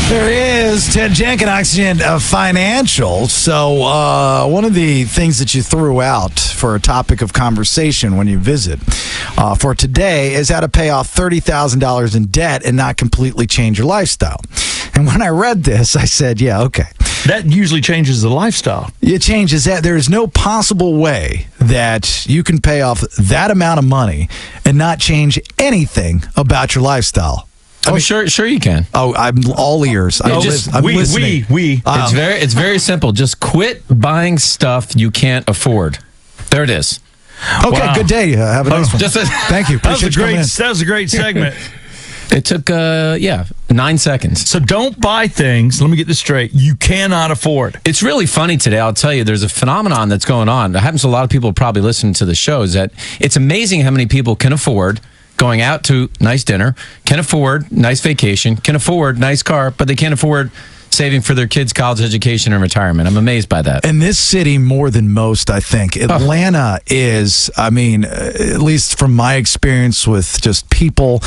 There is Ted Jenkin, Oxygen Financial. So one of the things that you threw out for a topic of conversation when you visit for today is how to pay off $30,000 in debt and not completely change your lifestyle. And when I read this, I said, yeah, okay. That usually changes the lifestyle. It changes that. There is no possible way that you can pay off that amount of money and not change anything about your lifestyle. Sure you can. Oh, I'm all ears. I'm listening. It's very simple. Just quit buying stuff you can't afford. There it is. Okay, wow. Good day. Have a nice one. Thank you. That was a great segment. It took 9 seconds. So don't buy things, let me get this straight, you cannot afford. It's really funny today. I'll tell you, there's a phenomenon that's going on. It happens to a lot of people probably listening to the show, is that it's amazing how many people can afford going out to nice dinner, can afford nice vacation, can afford nice car, but they can't afford saving for their kids' college education and retirement. I'm amazed by that. In this city, more than most, I think. Atlanta is, at least from my experience with just people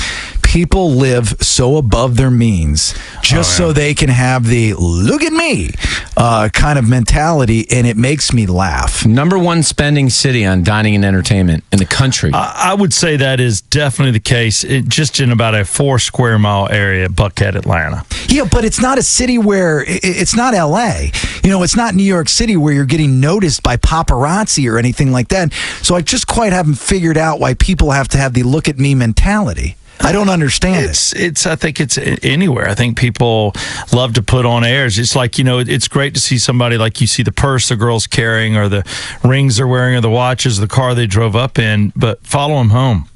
live so above their means just so they can have the look at me kind of mentality, and it makes me laugh. Number one spending city on dining and entertainment in the country. I would say that is definitely the case, just in about a 4 square mile area, Buckhead, Atlanta. Yeah, but it's not a city where, it's not L.A. It's not New York City where you're getting noticed by paparazzi or anything like that. So I just quite haven't figured out why people have to have the look at me mentality. I don't understand it. I think it's anywhere. I think people love to put on airs. It's like, it's great to see somebody, like you see the purse the girl's carrying or the rings they're wearing or the watches, the car they drove up in, but follow them home.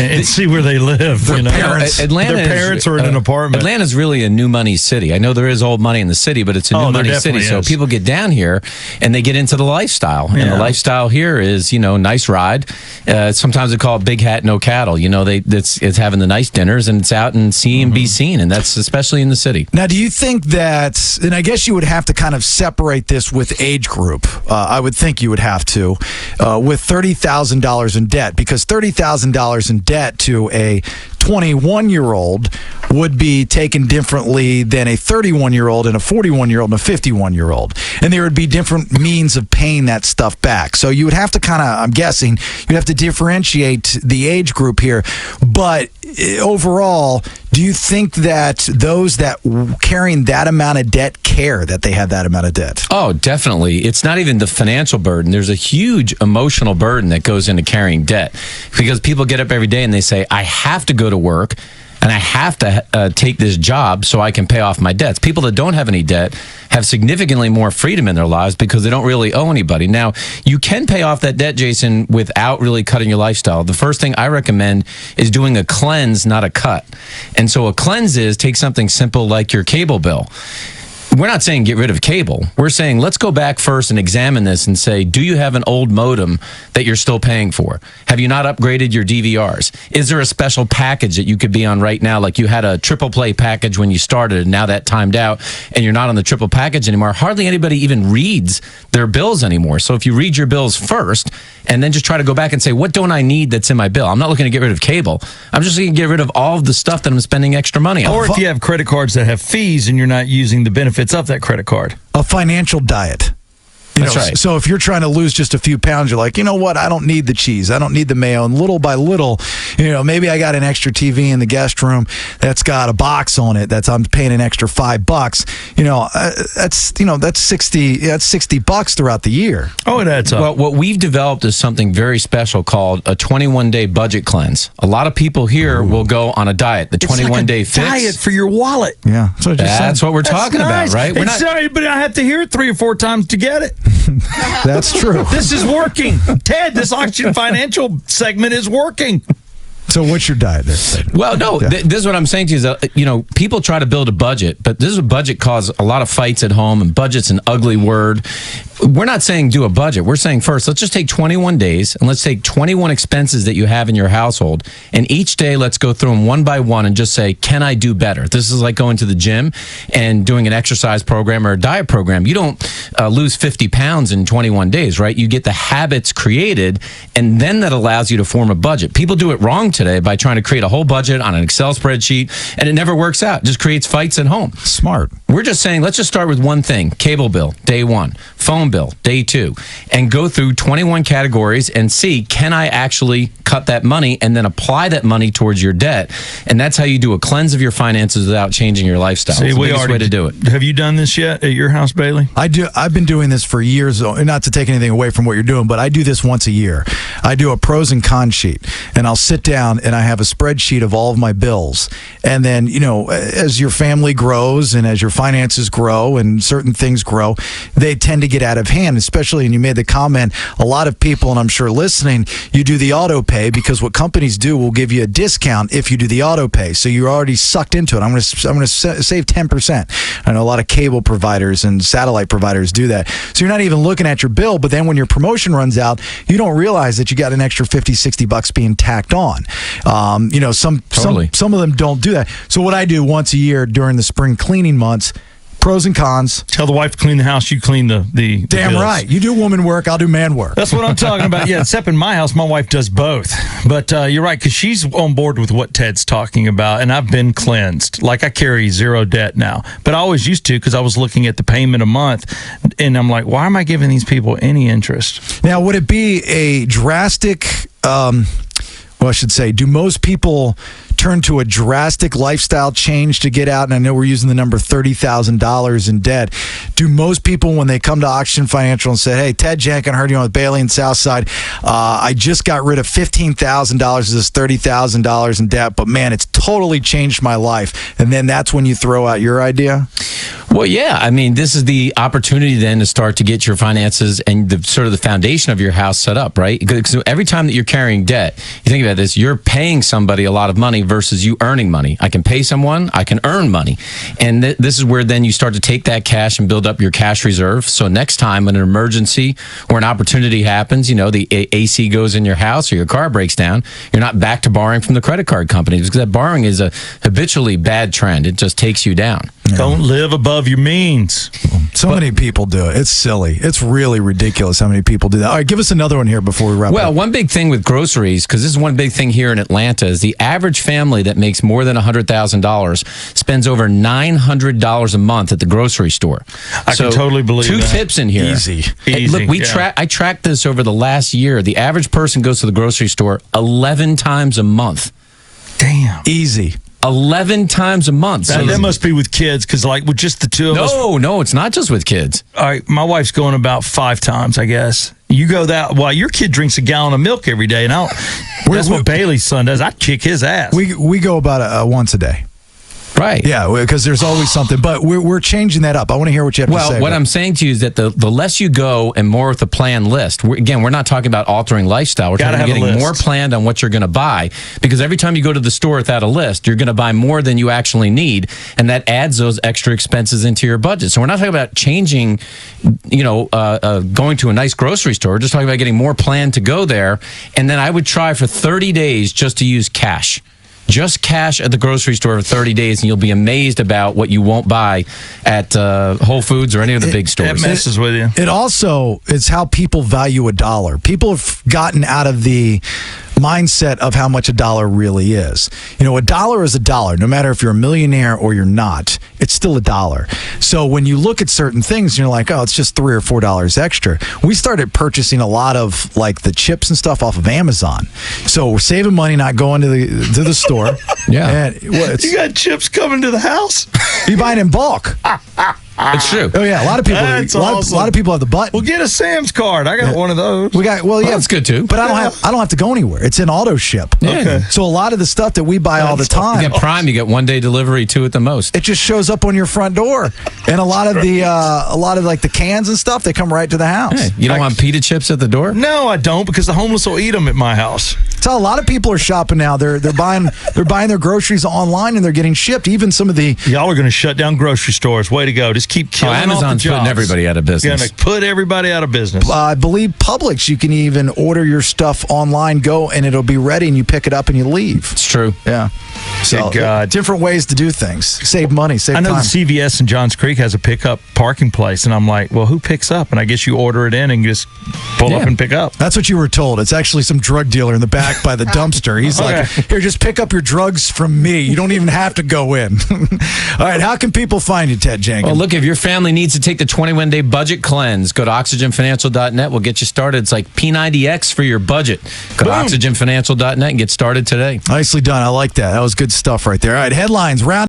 And see where they live. Their parents are in an apartment. Atlanta's really a new money city. I know there is old money in the city, but it's a new money city. So people get down here and they get into the lifestyle. Yeah. And the lifestyle here is, nice ride. Sometimes they call it big hat, no cattle. It's having the nice dinners and it's out and see and be seen. And that's especially in the city. Now, do you think that, and I guess you would have to kind of separate this with age group. I would think you would have to, with $30,000 in debt, because $30,000 in debt to a 21-year-old would be taken differently than a 31-year-old and a 41-year-old and a 51-year-old. And there would be different means of paying that stuff back. So you would have to kind of, I'm guessing, you'd have to differentiate the age group here. But overall, do you think that those that carrying that amount of debt care that they have that amount of debt? Oh, definitely. It's not even the financial burden. There's a huge emotional burden that goes into carrying debt, because people get up every day and they say, I have to go to work and I have to take this job so I can pay off my debts. People that don't have any debt have significantly more freedom in their lives because they don't really owe anybody. Now, you can pay off that debt, Jason, without really cutting your lifestyle. The first thing I recommend is doing a cleanse, not a cut. And so a cleanse is take something simple like your cable bill. We're not saying get rid of cable. We're saying let's go back first and examine this and say, do you have an old modem that you're still paying for? Have you not upgraded your DVRs? Is there a special package that you could be on right now? Like you had a triple play package when you started and now that timed out and you're not on the triple package anymore. Hardly anybody even reads their bills anymore. So if you read your bills first and then just try to go back and say, what don't I need that's in my bill? I'm not looking to get rid of cable. I'm just looking to get rid of all of the stuff that I'm spending extra money on. Or if you have credit cards that have fees and you're not using the benefits of that credit card. A financial diet. That's right. So if you're trying to lose just a few pounds, you're like, you know what? I don't need the cheese. I don't need the mayo. And little by little, maybe I got an extra TV in the guest room that's got a box on it I'm paying an extra $5. That's 60. That's $60 throughout the year. Oh, it adds up. Well, what we've developed is something very special called a 21-day budget cleanse. A lot of people here will go on a diet. The 21-day fix. Diet for your wallet. Yeah, that's what we're talking about, right? We're sorry, but I have to hear it 3 or 4 times to get it. That's true. This is working. Ted, this Oxygen Financial segment is working. So what's your diet there? Well, no, this is what I'm saying to you is that, people try to build a budget, but this is a budget cause a lot of fights at home, and budget's an ugly word. We're not saying do a budget. We're saying first, let's just take 21 days and let's take 21 expenses that you have in your household. And each day, let's go through them one by one and just say, can I do better? This is like going to the gym and doing an exercise program or a diet program. You don't lose 50 pounds in 21 days, right? You get the habits created, and then that allows you to form a budget. People do it wrong today by trying to create a whole budget on an Excel spreadsheet, and it never works out. It just creates fights at home. Smart. We're just saying, let's just start with one thing. Cable bill, day one. Phone bill, day two. And go through 21 categories and see, can I actually cut that money and then apply that money towards your debt? And that's how you do a cleanse of your finances without changing your lifestyle. See, it's the biggest way to do it. Have you done this yet at your house, Bailey? I do. I've been doing this for years, not to take anything away from what you're doing, but I do this once a year. I do a pros and cons sheet, and I'll sit down and I have a spreadsheet of all of my bills. And then, as your family grows and as your finances grow and certain things grow, they tend to get out of hand, especially, and you made the comment, a lot of people, and I'm sure listening, you do the auto pay because what companies do will give you a discount if you do the auto pay. So you're already sucked into it. I'm going to save 10%. I know a lot of cable providers and satellite providers do that. So you're not even looking at your bill, but then when your promotion runs out, you don't realize that you got an extra $50-$60 being tacked on. Some of them don't do that. So what I do once a year during the spring cleaning months, pros and cons. Tell the wife to clean the house, you clean the Damn bills. right. You do woman work, I'll do man work. That's what I'm talking about. Yeah, except in my house, my wife does both. But you're right, because she's on board with what Ted's talking about, and I've been cleansed. Like, I carry zero debt now. But I always used to because I was looking at the payment a month, and I'm like, why am I giving these people any interest? Now, would it be a drastic, I should say, do most people turn to a drastic lifestyle change to get out? And I know we're using the number $30,000 in debt. Do most people, when they come to Oxygen Financial and say, hey, Ted Jenkin, I heard you on with Bailey and Southside, I just got rid of $15,000 of this $30,000 in debt, but man, it's totally changed my life. And then that's when you throw out your idea? Well, yeah. I mean, this is the opportunity then to start to get your finances and the sort of the foundation of your house set up, right? Because every time that you're carrying debt, you think about this, you're paying somebody a lot of money versus you earning money. I can pay someone, I can earn money. And this is where then you start to take that cash and build up your cash reserve. So next time when an emergency or an opportunity happens, the AC goes in your house or your car breaks down, you're not back to borrowing from the credit card companies, because that borrowing is a habitually bad trend. It just takes you down. Don't live above your means. Many people do it. It's silly. It's really ridiculous how many people do that. All right, give us another one here before we wrap up. Well, one big thing with groceries, because this is one big thing here in Atlanta, is the average family that makes more than $100,000 spends over $900 a month at the grocery store. I can totally believe two that. tips in here. Easy. Look, I tracked this over the last year. The average person goes to the grocery store 11 times a month. Damn. Easy. 11 times a month. That must be with kids, because like with just the two of us. No, it's not just with kids. All right, my wife's going about 5 times, I guess. You go that, well, your kid drinks a gallon of milk every day, and that's what Bailey's son does. I'd kick his ass. We go about once a day. Right. Yeah, because there's always something. But we're changing that up. I want to hear what you have to say. Well, what I'm saying to you is that the less you go and more with the planned list, we're not talking about altering lifestyle. We're talking about getting more planned on what you're going to buy. Because every time you go to the store without a list, you're going to buy more than you actually need. And that adds those extra expenses into your budget. So we're not talking about changing, going to a nice grocery store. We're just talking about getting more planned to go there. And then I would try for 30 days just to use cash. Just cash at the grocery store for 30 days, and you'll be amazed about what you won't buy at Whole Foods or any of the big stores. It messes with you. It also is how people value a dollar. People have gotten out of the mindset of how much a dollar really is. A dollar is a dollar. No matter if you're a millionaire or you're not, it's still a dollar. So when you look at certain things, you're like, oh, it's just $3 or $4 extra. We started purchasing a lot of like the chips and stuff off of Amazon. So we're saving money, not going to the store. Yeah. And, you got chips coming to the house? You buy it in bulk. It's true. Oh yeah, a lot of people. A lot of people have the button. Well, get a Sam's card. I got one of those. That's good too. But I don't have to go anywhere. It's in auto ship. Yeah. Okay. So a lot of the stuff that we buy all the time. You get Prime. You get 1-day delivery, 2 at the most. It just shows up on your front door, and a lot of like the cans and stuff, they come right to the house. Hey, you don't want pita chips at the door? No, I don't, because the homeless will eat them at my house. That's how a lot of people are shopping now. They're buying their groceries online and they're getting shipped. Even some of the y'all are going to shut down grocery stores. Way to go! Just just keep killing off the Amazon's jobs. putting everybody out of business. Going to put everybody out of business. I believe Publix, you can even order your stuff online, go, and it'll be ready, and you pick it up and you leave. It's true. Yeah. So, Good God. different ways to do things. Save money, save I know time. the CVS in Johns Creek has a pickup parking place, and I'm like, well, who picks up? And I guess you order it in and just pull up and pick up. That's what you were told. It's actually some drug dealer in the back by the dumpster. He's like, here, just pick up your drugs from me. You don't even have to go in. All right, how can people find you, Ted Jenkin? Well, look, if your family needs to take the 21-day budget cleanse, go to oxygenfinancial.net. We'll get you started. It's like P90X for your budget. Go to oxygenfinancial.net and get started today. Nicely done. I like that. That was good stuff right there. All right, headlines. Round